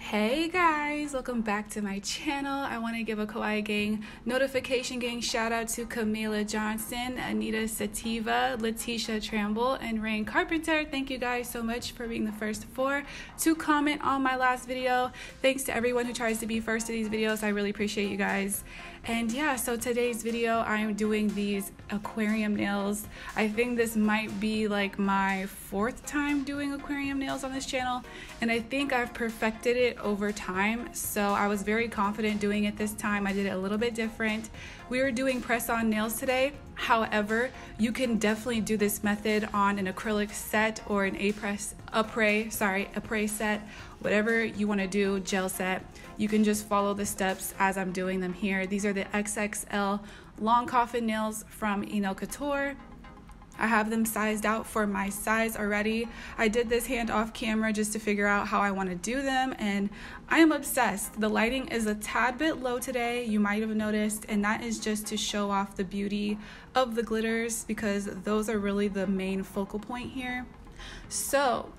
Hey guys, welcome back to my channel. I want to give a Kawaii Gang notification gang shout out to Camila Johnson, Anita Sativa, Letitia Tramble, and Rain Carpenter. Thank you guys so much for being the first four to comment on my last video. Thanks to everyone who tries to be first to these videos. I really appreciate you guys. And yeah, so today's video I am doing these aquarium nails. I think this might be like my fourth time doing aquarium nails on this channel, and I think I've perfected it over time, so I was very confident doing it this time. I did it a little bit different. We were doing press-on nails today. However, you can definitely do this method on an acrylic set or an Après set, whatever you want to do, gel set. You can just follow the steps as I'm doing them here. These are the XXL long coffin nails from Enail Couture. I have them sized out for my size already. I did this hand off camera just to figure out how I want to do them, and I am obsessed. The lighting is a tad bit low today, you might have noticed, and that is just to show off the beauty of the glitters because those are really the main focal point here. So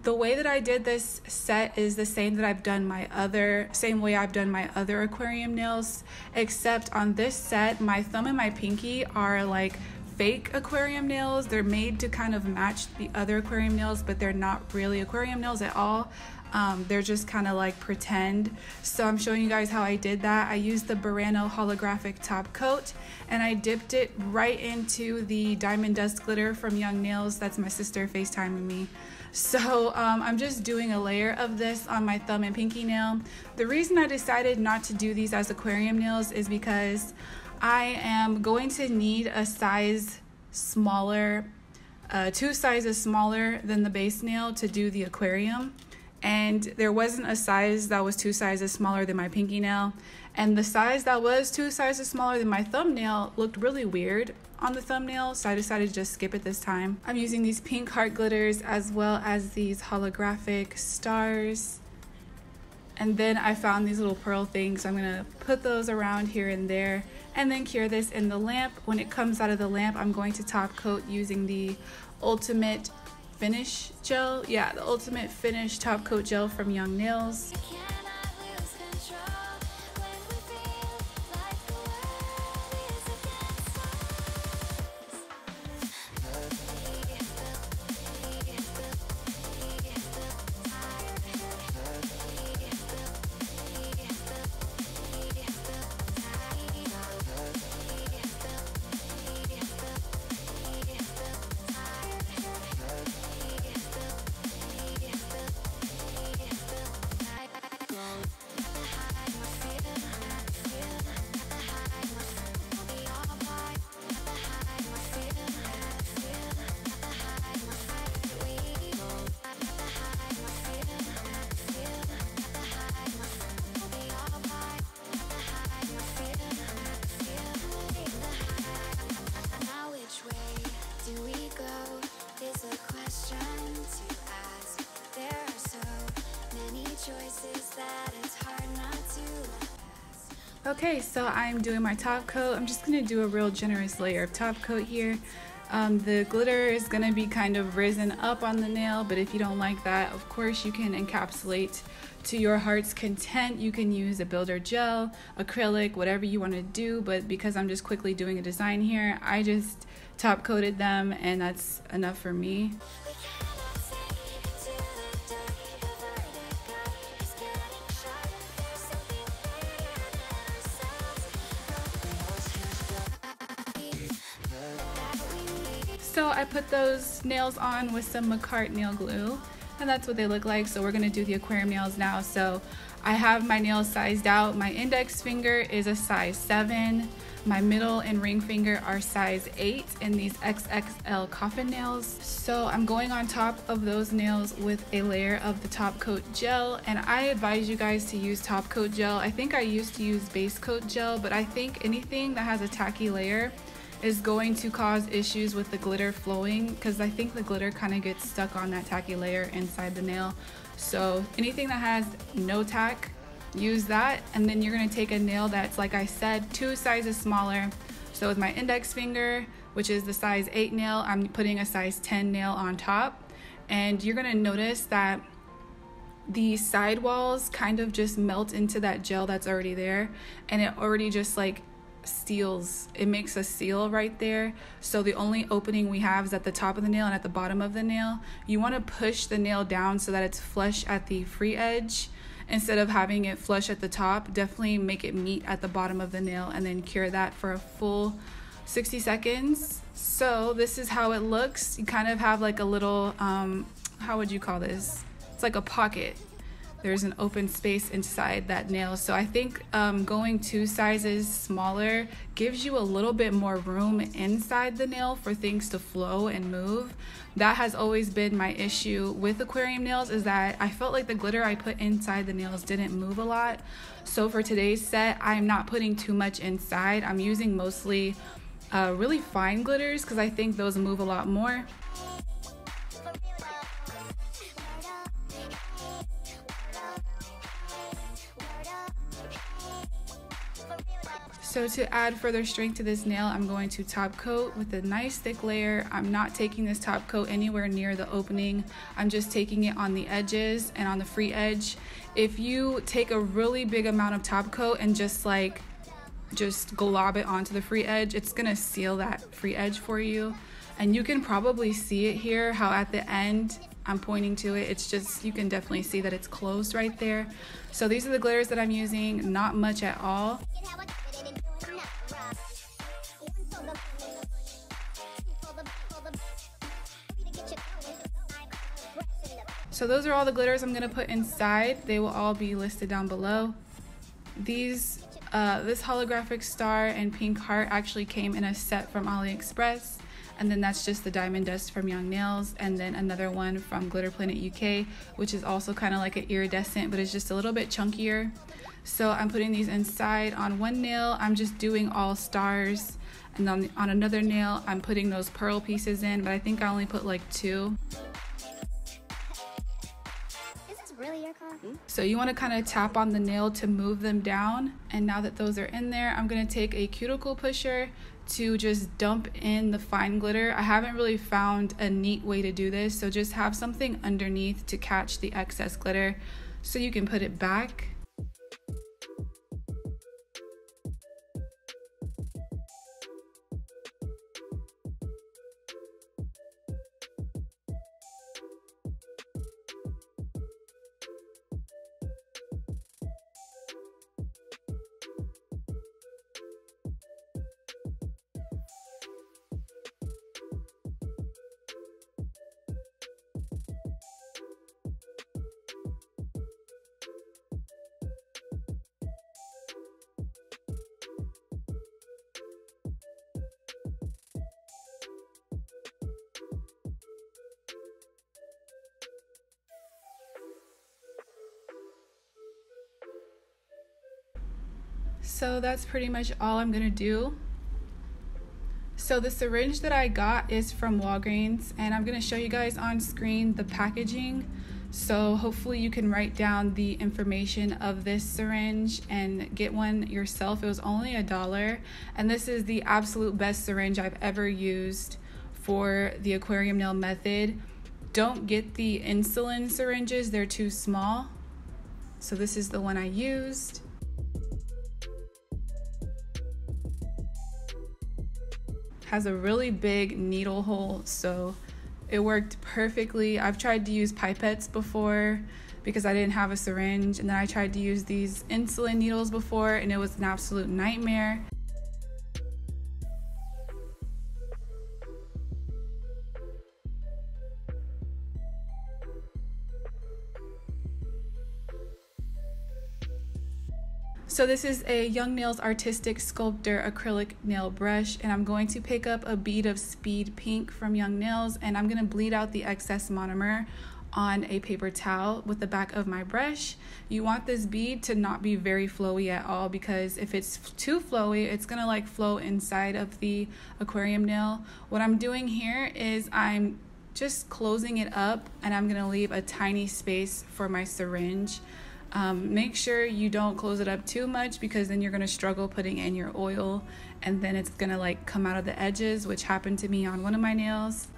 the way that I did this set is the same way I've done my other aquarium nails, except on this set my thumb and my pinky are like fake aquarium nails. They're made to kind of match the other aquarium nails, but they're not really aquarium nails at all. They're just kind of like pretend. So I'm showing you guys how I did that. I used the Burano holographic top coat and I dipped it right into the diamond dust glitter from Young Nails. That's my sister FaceTiming me. So I'm just doing a layer of this on my thumb and pinky nail. The reason I decided not to do these as aquarium nails is because I am going to need a size smaller, 2 sizes smaller than the base nail to do the aquarium. And there wasn't a size that was 2 sizes smaller than my pinky nail. And the size that was 2 sizes smaller than my thumbnail looked really weird on the thumbnail, so I decided to just skip it this time. I'm using these pink heart glitters as well as these holographic stars. And then I found these little pearl things. I'm gonna put those around here and there and then cure this in the lamp. When it comes out of the lamp, I'm going to top coat using the Ultimate Finish gel. Yeah, the Ultimate Finish top coat gel from Young Nails. Okay, so I'm doing my top coat. I'm just gonna do a real generous layer of top coat here. The glitter is gonna be kind of risen up on the nail, but if you don't like that, of course you can encapsulate to your heart's content. You can use a builder gel, acrylic, whatever you want to do, but because I'm just quickly doing a design here, I just top coated them and that's enough for me. So I put those nails on with some McCart nail glue, and that's what they look like. So we're gonna do the aquarium nails now. So I have my nails sized out. My index finger is a size 7. My middle and ring finger are size 8 in these XXL coffin nails. So I'm going on top of those nails with a layer of the top coat gel, and I advise you guys to use top coat gel. I think I used to use base coat gel, but I think anything that has a tacky layer is going to cause issues with the glitter flowing, because I think the glitter kind of gets stuck on that tacky layer inside the nail. So anything that has no tack, use that, and then you're going to take a nail that's, like I said, 2 sizes smaller. So with my index finger, which is the size 8 nail, I'm putting a size 10 nail on top, and you're going to notice that the sidewalls kind of just melt into that gel that's already there, and it already just like seals. It makes a seal right there. So the only opening we have is at the top of the nail and at the bottom of the nail. You want to push the nail down so that it's flush at the free edge instead of having it flush at the top. Definitely make it meet at the bottom of the nail and then cure that for a full 60 seconds. So this is how it looks. You kind of have like a little how would you call this? It's like a pocket. There's an open space inside that nail. So I think going 2 sizes smaller gives you a little bit more room inside the nail for things to flow and move. That has always been my issue with aquarium nails, is that I felt like the glitter I put inside the nails didn't move a lot. So for today's set, I'm not putting too much inside. I'm using mostly really fine glitters because I think those move a lot more. So to add further strength to this nail, I'm going to top coat with a nice thick layer. I'm not taking this top coat anywhere near the opening. I'm just taking it on the edges and on the free edge. If you take a really big amount of top coat and just glob it onto the free edge, it's gonna seal that free edge for you. And you can probably see it here, how at the end I'm pointing to it. It's just, you can definitely see that it's closed right there. So these are the glitters that I'm using, not much at all. So those are all the glitters I'm gonna put inside. They will all be listed down below. This holographic star and pink heart actually came in a set from Aliexpress. And then that's just the diamond dust from Young Nails, and then another one from GlitterPlanetUK, which is also kind of like an iridescent, but it's just a little bit chunkier. So I'm putting these inside. On one nail, I'm just doing all stars, and on another nail, I'm putting those pearl pieces in, but I think I only put like 2. Really your car? So you want to kind of tap on the nail to move them down. And now that those are in there, I'm going to take a cuticle pusher to just dump in the fine glitter. I haven't really found a neat way to do this, so just have something underneath to catch the excess glitter so you can put it back. So that's pretty much all I'm gonna do. So the syringe that I got is from Walgreens, and I'm gonna show you guys on screen the packaging. So hopefully you can write down the information of this syringe and get one yourself. It was only $1, and this is the absolute best syringe I've ever used for the aquarium nail method. Don't get the insulin syringes, they're too small. So this is the one I used. Has a really big needle hole, so it worked perfectly. I've tried to use pipettes before because I didn't have a syringe, and then I tried to use these insulin needles before, and it was an absolute nightmare. So this is a Young Nails Artistic Sculptor acrylic nail brush, and I'm going to pick up a bead of Speed Pink from Young Nails, and I'm going to bleed out the excess monomer on a paper towel with the back of my brush. You want this bead to not be very flowy at all, because if it's too flowy, it's going to like flow inside of the aquarium nail. What I'm doing here is I'm just closing it up, and I'm going to leave a tiny space for my syringe. Make sure you don't close it up too much, because then you're going to struggle putting in your oil, and then it's going to like come out of the edges, which happened to me on one of my nails.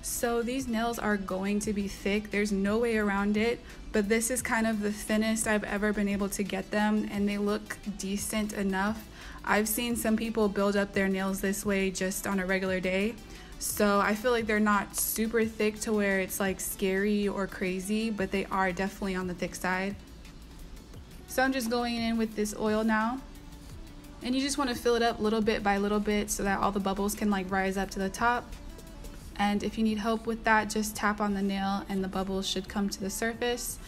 So these nails are going to be thick, there's no way around it, but this is kind of the thinnest I've ever been able to get them, and they look decent enough. I've seen some people build up their nails this way just on a regular day, so I feel like they're not super thick to where it's like scary or crazy, but they are definitely on the thick side. So I'm just going in with this oil now, and you just want to fill it up little bit by little bit so that all the bubbles can like rise up to the top. And if you need help with that, just tap on the nail and the bubbles should come to the surface.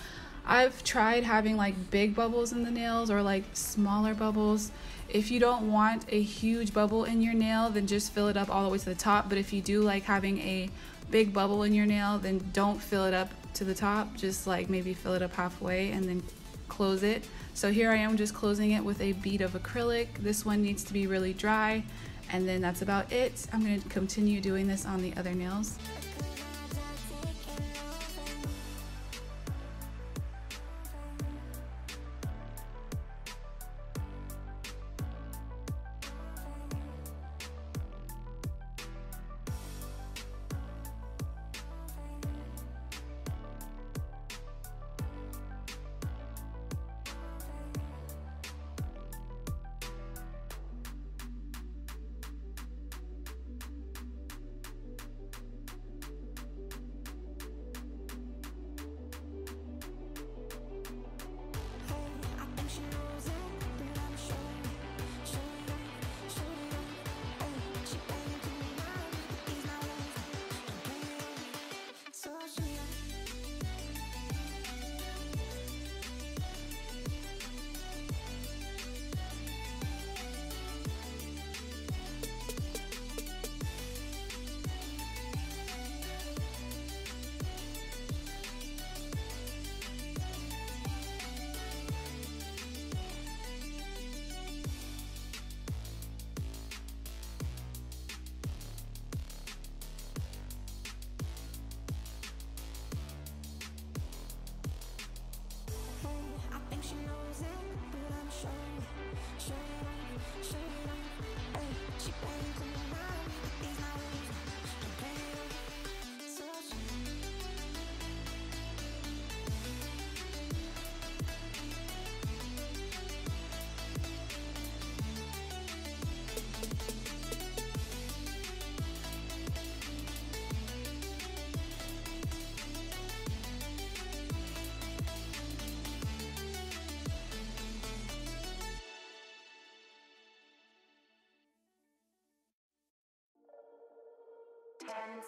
I've tried having like big bubbles in the nails or like smaller bubbles. If you don't want a huge bubble in your nail, then just fill it up all the way to the top. But if you do like having a big bubble in your nail, then don't fill it up to the top. Just like maybe fill it up halfway and then close it. So here I am just closing it with a bead of acrylic. This one needs to be really dry. And then that's about it. I'm going to continue doing this on the other nails.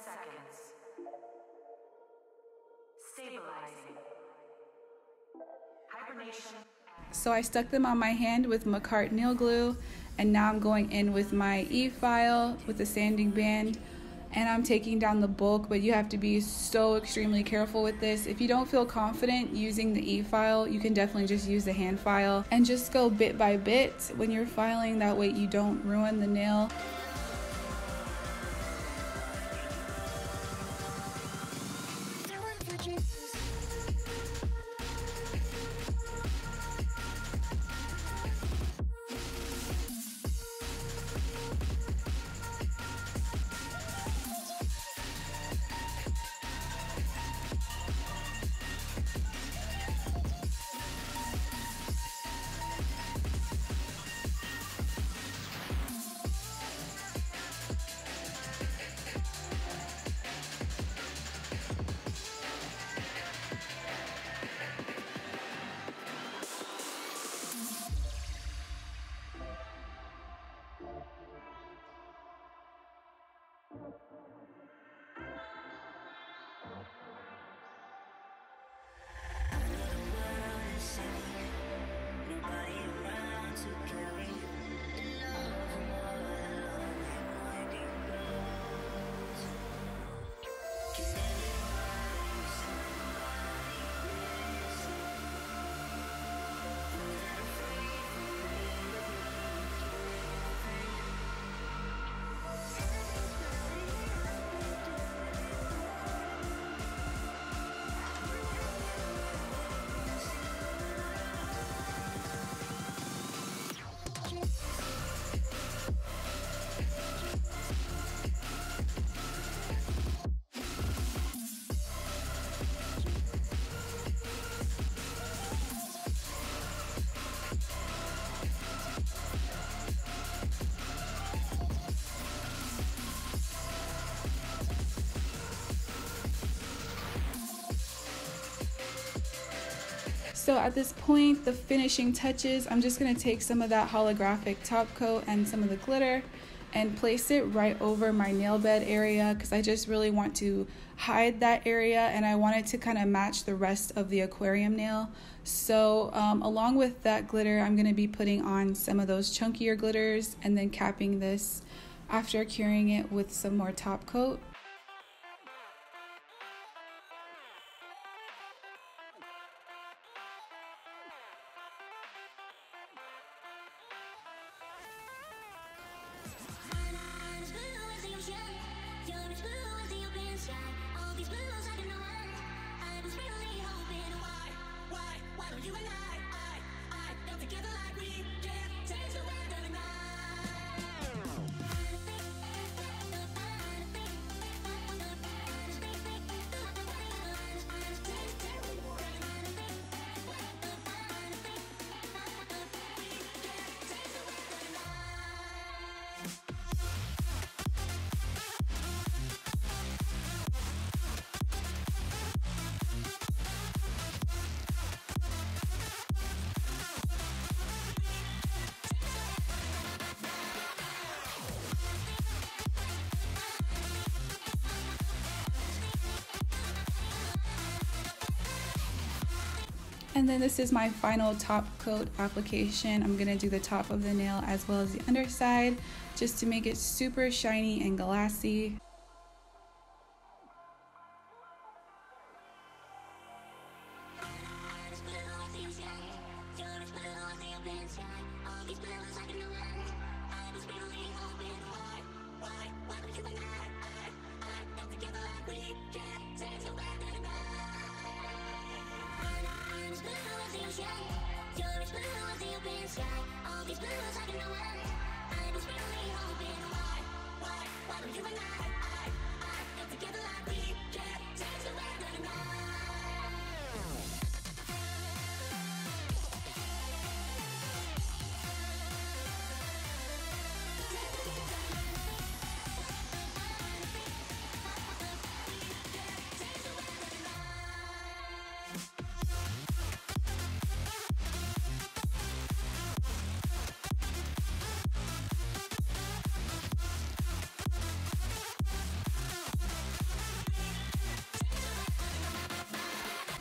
Seconds. Stabilizing. Hibernation. So I stuck them on my hand with Macart nail glue, and now I'm going in with my e-file with the sanding band, and I'm taking down the bulk, but you have to be so extremely careful with this. If you don't feel confident using the e-file, you can definitely just use the hand file and just go bit by bit when you're filing, that way you don't ruin the nail. So at this point, the finishing touches, I'm just going to take some of that holographic top coat and some of the glitter and place it right over my nail bed area, because I just really want to hide that area and I want it to kind of match the rest of the aquarium nail. So along with that glitter, I'm going to be putting on some of those chunkier glitters and then capping this after curing it with some more top coat. And then this is my final top coat application. I'm gonna do the top of the nail as well as the underside, just to make it super shiny and glassy.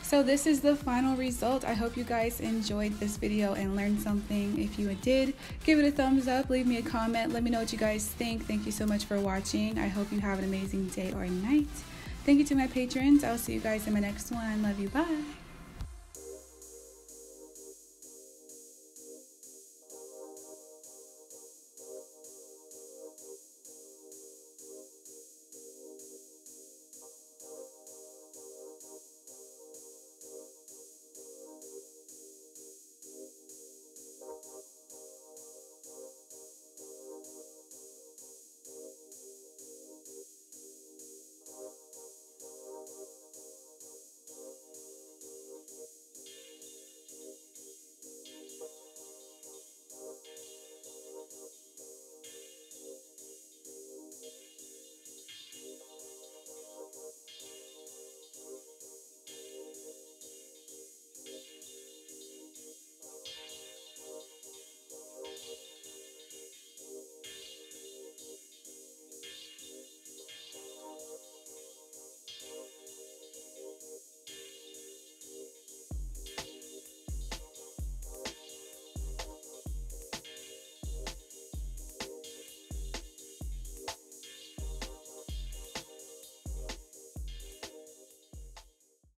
So this is the final result. I hope you guys enjoyed this video and learned something. If you did, give it a thumbs up, leave me a comment, let me know what you guys think. Thank you so much for watching. I hope you have an amazing day or night. Thank you to my patrons. I'll see you guys in my next one. Love you. Bye.